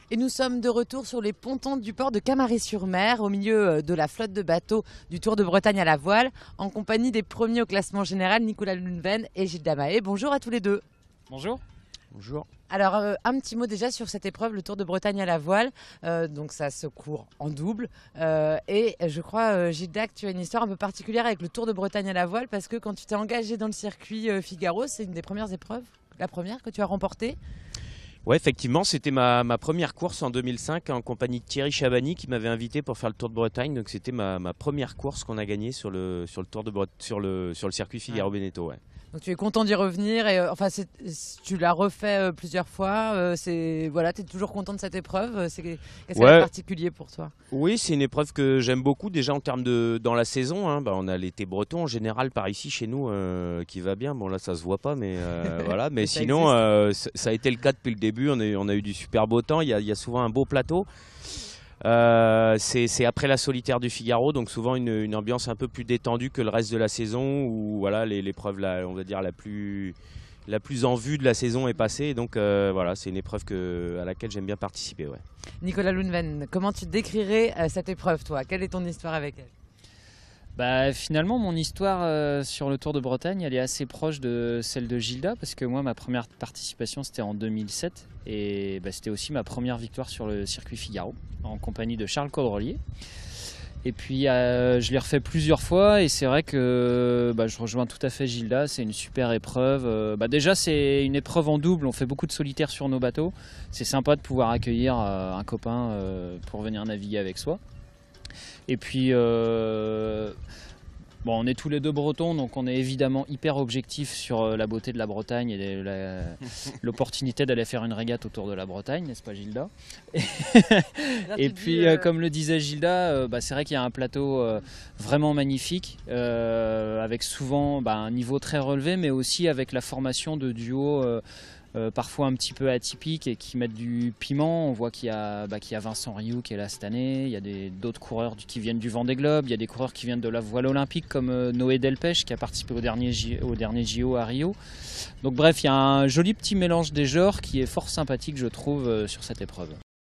Et nous sommes de retour sur les pontons du port de Camaret-sur-Mer, au milieu de la flotte de bateaux du Tour de Bretagne à la voile, en compagnie des premiers au classement général, Nicolas Lounven et Gilles Damaé. Bonjour à tous les deux. Bonjour. Bonjour. Alors, un petit mot déjà sur cette épreuve, le Tour de Bretagne à la voile. Donc ça se court en double. Et je crois, Gilles Dac, tu as une histoire un peu particulière avec le Tour de Bretagne à la voile, parce que quand tu t'es engagé dans le circuit Figaro, c'est une des premières épreuves, la première que tu as remportée. Ouais, effectivement, c'était ma première course en 2005 en compagnie de Thierry Chabani qui m'avait invité pour faire le Tour de Bretagne. Donc c'était ma première course qu'on a gagnée sur le Tour de sur le circuit Figaro-Beneteau. Ouais. Donc tu es content d'y revenir et tu l'as refait plusieurs fois. Voilà, tu es toujours content de cette épreuve. Qu'est-ce qu'elle est particulier pour toi? Oui, c'est une épreuve que j'aime beaucoup déjà en termes de dans la saison. Hein, on a l'été breton en général par ici chez nous qui va bien. Bon là ça se voit pas, mais voilà. Mais sinon ça a été le cas depuis le début. On a eu du super beau temps. Il y a souvent un beau plateau. C'est après la solitaire du Figaro, donc souvent une ambiance un peu plus détendue que le reste de la saison, où voilà, l'épreuve on va dire la plus en vue de la saison est passée. Donc voilà, c'est une épreuve à laquelle j'aime bien participer. Ouais. Nicolas Lounven, comment tu décrirais cette épreuve, toi? Quelle est ton histoire avec elle? Finalement, mon histoire sur le Tour de Bretagne, elle est assez proche de celle de Gilda, parce que moi, ma première participation, c'était en 2007, et c'était aussi ma première victoire sur le circuit Figaro, en compagnie de Charles Caudrelier. Et puis, je l'ai refait plusieurs fois, et c'est vrai que je rejoins tout à fait Gilda, c'est une super épreuve. Déjà, c'est une épreuve en double, on fait beaucoup de solitaires sur nos bateaux. C'est sympa de pouvoir accueillir un copain pour venir naviguer avec soi. Et puis, on est tous les deux bretons, donc on est évidemment hyper objectif sur la beauté de la Bretagne et l'opportunité d'aller faire une régate autour de la Bretagne, n'est-ce pas Gilda? Et puis, comme le disait Gilda, c'est vrai qu'il y a un plateau vraiment magnifique, avec souvent un niveau très relevé, mais aussi avec la formation de duos parfois un petit peu atypiques et qui mettent du piment. On voit qu'il y a Vincent Rioux qui est là cette année, il y a d'autres coureurs qui viennent du Vendée Globe, il y a des coureurs qui viennent de la voile olympique comme Noé Delpech qui a participé au dernier JO à Rio. Donc bref, il y a un joli petit mélange des genres qui est fort sympathique je trouve sur cette épreuve.